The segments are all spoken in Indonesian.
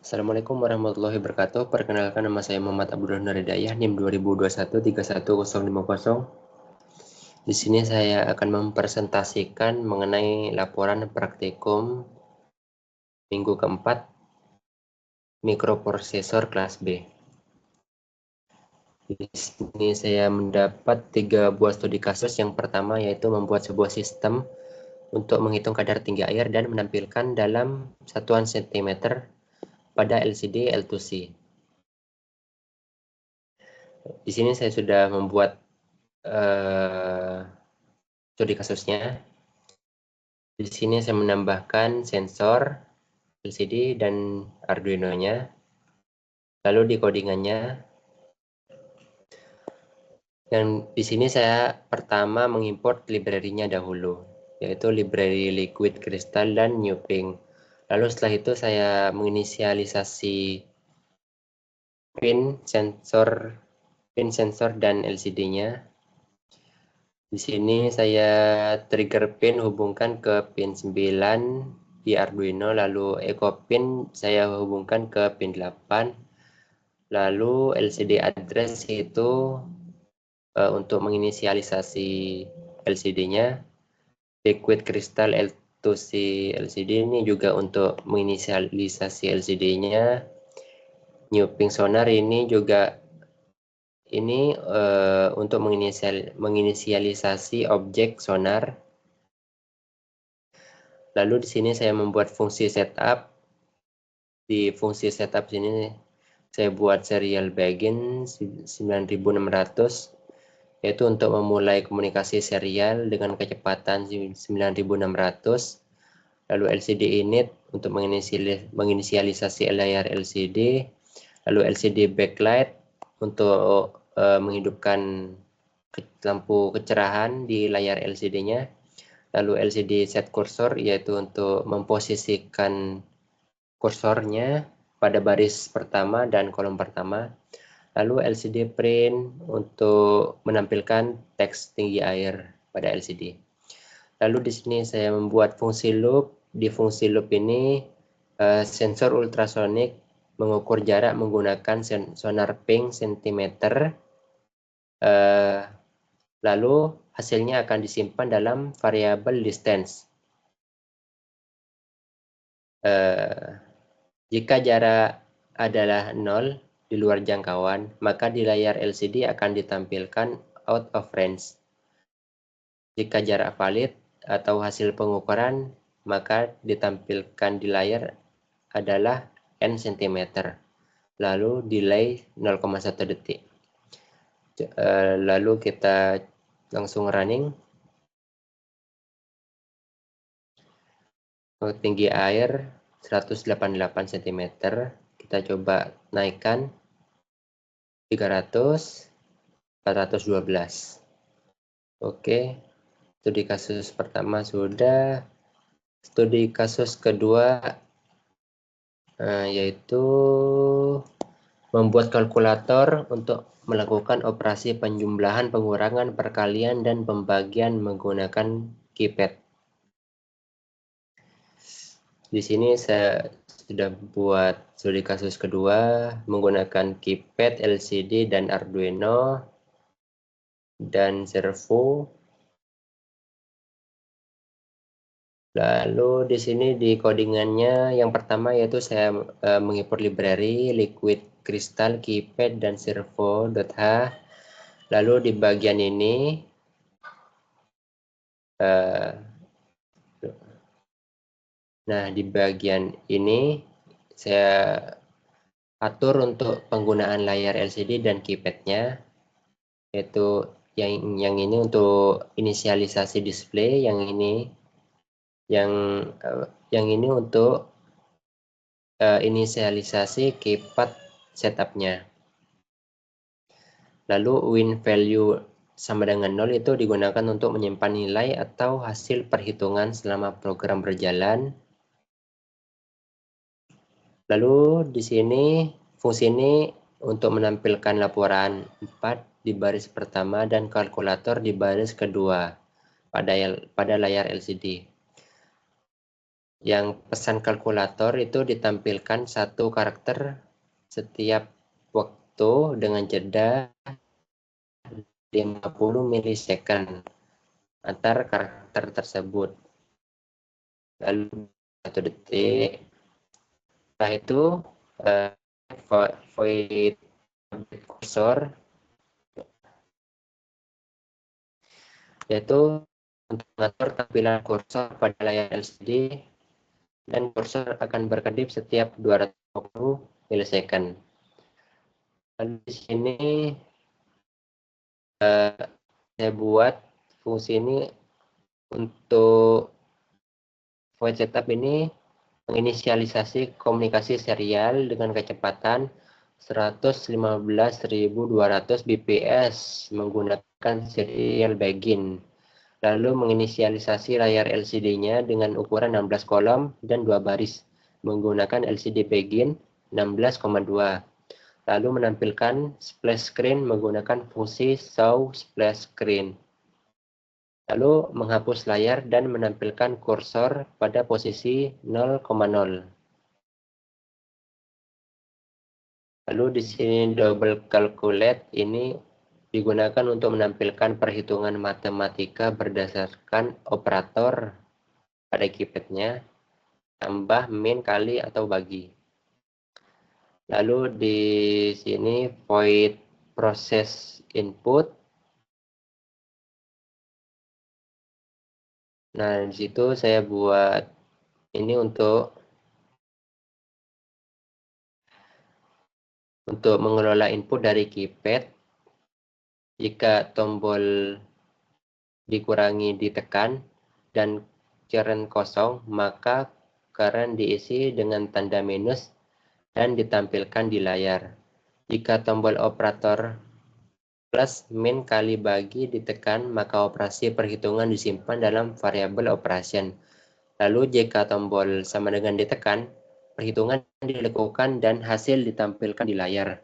Assalamualaikum warahmatullahi wabarakatuh. Perkenalkan, nama saya Muhammad Abdullah Nur Hidayah, NIM 2021 31050. Di sini saya akan mempresentasikan mengenai laporan praktikum minggu keempat mikroprosesor kelas B. Di sini saya mendapat 3 buah studi kasus. Yang pertama yaitu membuat sebuah sistem untuk menghitung kadar tinggi air dan menampilkan dalam satuan sentimeter pada LCD L2C. Di sini saya sudah membuat studi kasusnya. Di sini saya menambahkan sensor LCD dan Arduino-nya. Lalu di codingannya. Dan di sini saya pertama mengimport library-nya dahulu, yaitu library Liquid Crystal dan Newping. Lalu setelah itu saya menginisialisasi pin sensor dan LCD-nya. Di sini saya trigger pin hubungkan ke pin 9 di Arduino, lalu echo pin saya hubungkan ke pin 8. Lalu LCD address itu untuk menginisialisasi LCD-nya. Liquid Crystal L2C LCD ini juga untuk menginisialisasi LCD-nya. Newping Sonar ini juga untuk menginisialisasi objek sonar. Lalu di sini saya membuat fungsi setup. Di fungsi setup sini saya buat serial begin 9600, yaitu untuk memulai komunikasi serial dengan kecepatan 9600. Lalu LCD init untuk menginisialisasi layar LCD. Lalu LCD backlight untuk menghidupkan lampu kecerahan di layar LCD-nya. Lalu LCD set cursor, yaitu untuk memposisikan kursornya pada baris pertama dan kolom pertama. Lalu LCD print untuk menampilkan teks tinggi air pada LCD. Lalu di sini saya membuat fungsi loop. Di fungsi loop ini sensor ultrasonik mengukur jarak menggunakan sonar ping centimeter. Lalu hasilnya akan disimpan dalam variabel distance. Jika jarak adalah 0 di luar jangkauan, maka di layar LCD akan ditampilkan out of range. Jika jarak valid atau hasil pengukuran, maka ditampilkan di layar adalah n cm. Lalu delay 0,1 detik. Lalu kita langsung running. Tinggi air 188 cm. Kita coba naikkan 300, 412. Oke, studi kasus pertama sudah. Studi kasus kedua yaitu membuat kalkulator untuk melakukan operasi penjumlahan, pengurangan, perkalian, dan pembagian menggunakan keypad. Di sini saya sudah buat studi kasus kedua menggunakan keypad, LCD, dan Arduino, dan servo. Lalu di sini di codingannya yang pertama yaitu saya mengimport library Liquid Crystal, keypad, dan servo.h. Lalu di bagian ini di bagian ini saya atur untuk penggunaan layar LCD dan keypadnya, yaitu yang ini untuk inisialisasi display, yang ini untuk inisialisasi keypad setupnya. Lalu win value sama dengan 0 itu digunakan untuk menyimpan nilai atau hasil perhitungan selama program berjalan. Lalu di sini fungsi ini untuk menampilkan laporan 4 di baris pertama dan kalkulator di baris kedua pada layar LCD. yang pesan kalkulator itu ditampilkan satu karakter setiap waktu dengan jeda 50 milisecond antar karakter tersebut. Lalu 1 detik. Setelah itu void cursor, yaitu untuk mengatur tampilan kursor pada layar LCD, dan kursor akan berkedip setiap 250 milisecond. Lalu di sini saya buat fungsi ini untuk void setup ini menginisialisasi komunikasi serial dengan kecepatan 115.200 bps menggunakan serial begin. Lalu menginisialisasi layar LCD-nya dengan ukuran 16 kolom dan 2 baris menggunakan LCD begin 16,2. Lalu menampilkan splash screen menggunakan fungsi show splash screen. Lalu menghapus layar dan menampilkan kursor pada posisi 0,0. Lalu di sini double calculate ini digunakan untuk menampilkan perhitungan matematika berdasarkan operator pada keypadnya, tambah, min, kali, atau bagi. Lalu di sini void process input. Nah, di situ saya buat ini untuk mengelola input dari keypad. Jika tombol dikurangi ditekan dan current kosong, maka current diisi dengan tanda minus dan ditampilkan di layar. Jika tombol operator plus, min, kali, bagi ditekan, maka operasi perhitungan disimpan dalam variabel operation. Lalu jika tombol sama dengan ditekan, perhitungan dilakukan dan hasil ditampilkan di layar.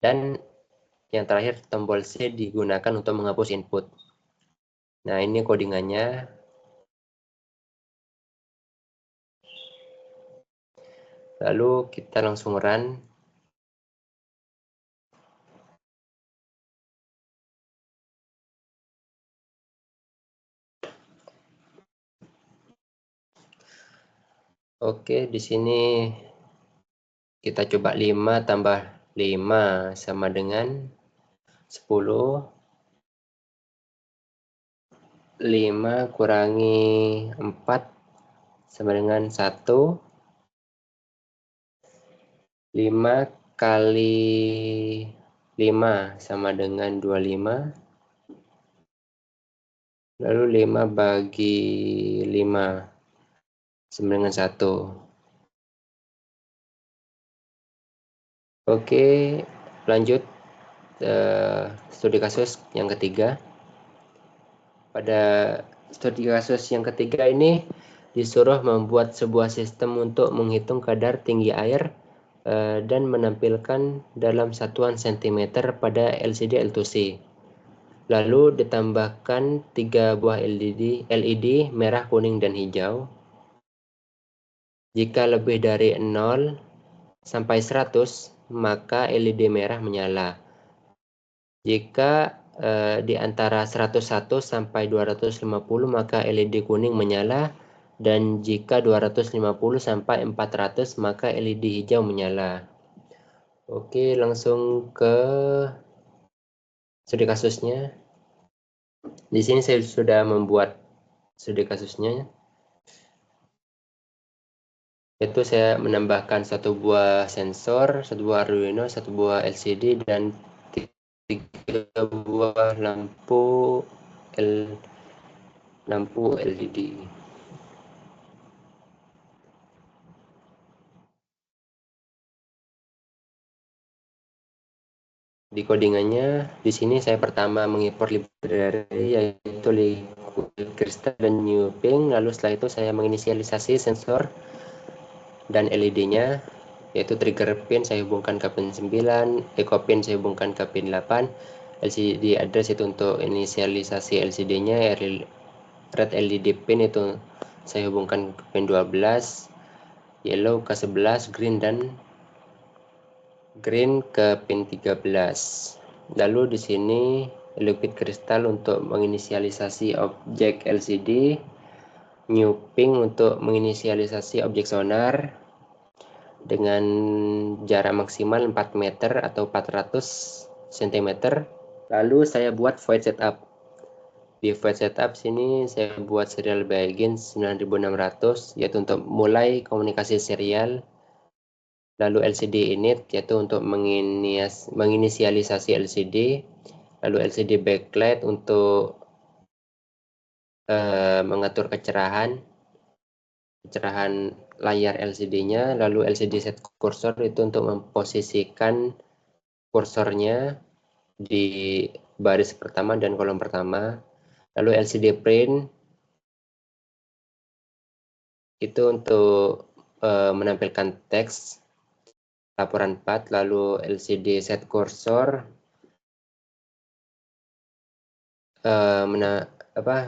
Dan yang terakhir, tombol C digunakan untuk menghapus input. Nah, ini codingannya. Lalu kita langsung run. Oke, di sini kita coba 5 tambah 5 sama dengan 10. 5 kurangi 4 sama dengan 1. 5 kali 5 sama dengan 25. Lalu 5 bagi 5 sama dengan 1. Oke, lanjut studi kasus yang ketiga. Pada studi kasus yang ketiga ini disuruh membuat sebuah sistem untuk menghitung kadar tinggi air dan menampilkan dalam satuan cm pada LCD L2C. Lalu ditambahkan 3 buah LED merah, kuning, dan hijau. Jika lebih dari 0 sampai 100, maka LED merah menyala. Jika di antara 101 sampai 250, maka LED kuning menyala. Dan jika 250 sampai 400, maka LED hijau menyala. Oke, langsung ke studi kasusnya. Di sini saya sudah membuat studi kasusnya. Itu saya menambahkan 1 buah sensor, 1 buah Arduino, 1 buah LCD, dan 3 buah lampu LED. Di codingannya, di sini saya pertama mengimport library yaitu Liquid Crystal dan NewPing. Lalu setelah itu saya menginisialisasi sensor dan LED-nya, yaitu trigger pin saya hubungkan ke pin 9, echo pin saya hubungkan ke pin 8, LCD address itu untuk inisialisasi LCD-nya, red LED pin itu saya hubungkan ke pin 12, yellow ke 11, green ke pin 13. Lalu di sini liquid crystal untuk menginisialisasi objek LCD, new pink untuk menginisialisasi objek sonar dengan jarak maksimal 4 meter atau 400 cm. Lalu saya buat void setup. Di void setup sini saya buat serial begin 9600, yaitu untuk mulai komunikasi serial. Lalu LCD init, yaitu untuk menginisialisasi LCD. Lalu LCD backlight untuk mengatur kecerahan layar LCD-nya. Lalu LCD set cursor itu untuk memposisikan kursornya di baris pertama dan kolom pertama. Lalu LCD print itu untuk menampilkan teks laporan 4. Lalu LCD set cursor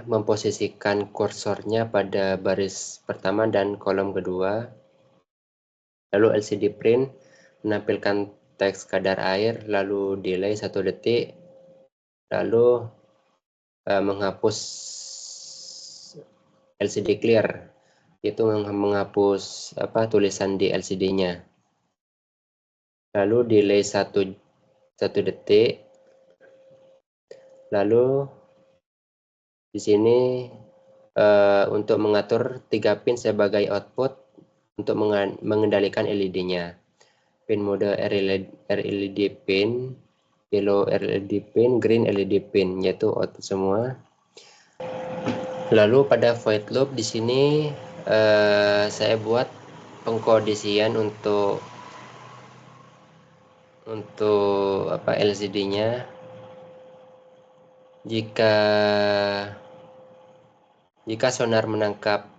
memposisikan kursornya pada baris pertama dan kolom kedua. Lalu LCD print menampilkan teks kadar air, lalu delay 1 detik, lalu menghapus LCD clear, itu menghapus tulisan di LCD-nya. Lalu delay 1 detik. Lalu di sini untuk mengatur 3 pin sebagai output untuk mengendalikan LED-nya. Pin mode LED pin, yellow LED pin, green LED pin, yaitu output semua. Lalu pada void loop di sini saya buat pengkondisian untuk LCD-nya. Jika sonar menangkap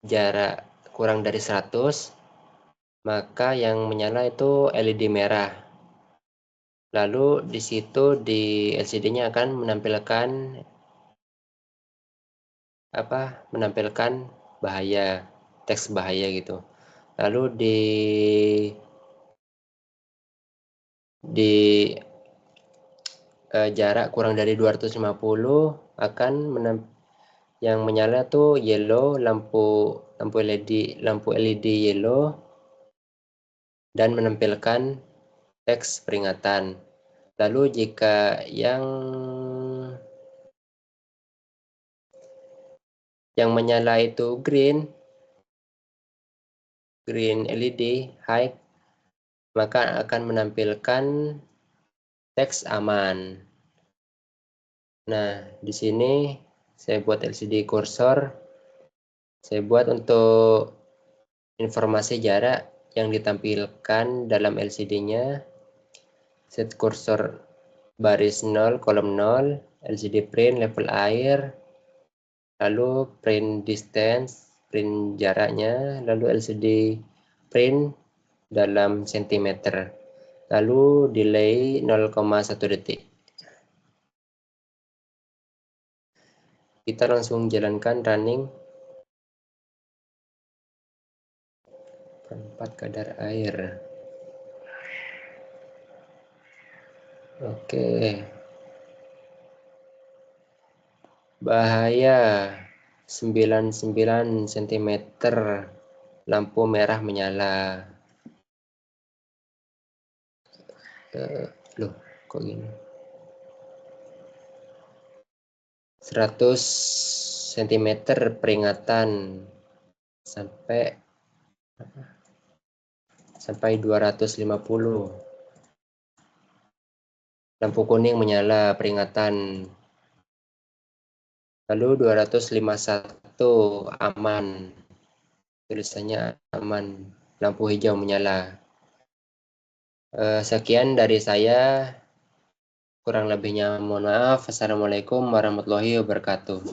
jarak kurang dari 100, maka yang menyala itu LED merah. Lalu di situ di LCD-nya akan menampilkan bahaya, teks bahaya gitu. Lalu di jarak kurang dari 250 akan yang menyala tuh yellow, lampu LED yellow, dan menampilkan teks peringatan. Lalu jika yang menyala itu green LED high, maka akan menampilkan teks aman. Nah, di sini saya buat LCD cursor. Saya buat untuk informasi jarak yang ditampilkan dalam LCD-nya. Set cursor baris 0, kolom 0, LCD print level air, lalu print distance, print jaraknya, lalu LCD print dalam sentimeter, lalu delay 0,1 detik. Kita langsung jalankan running. 4 kadar air. Oke. Bahaya 99 cm, lampu merah menyala. Loh, kok gini? 100 cm peringatan sampai 250. Lampu kuning menyala peringatan. Lalu 251 aman. Tulisannya aman. Lampu hijau menyala. Sekian dari saya. Kurang lebihnya mohon maaf. Assalamualaikum warahmatullahi wabarakatuh.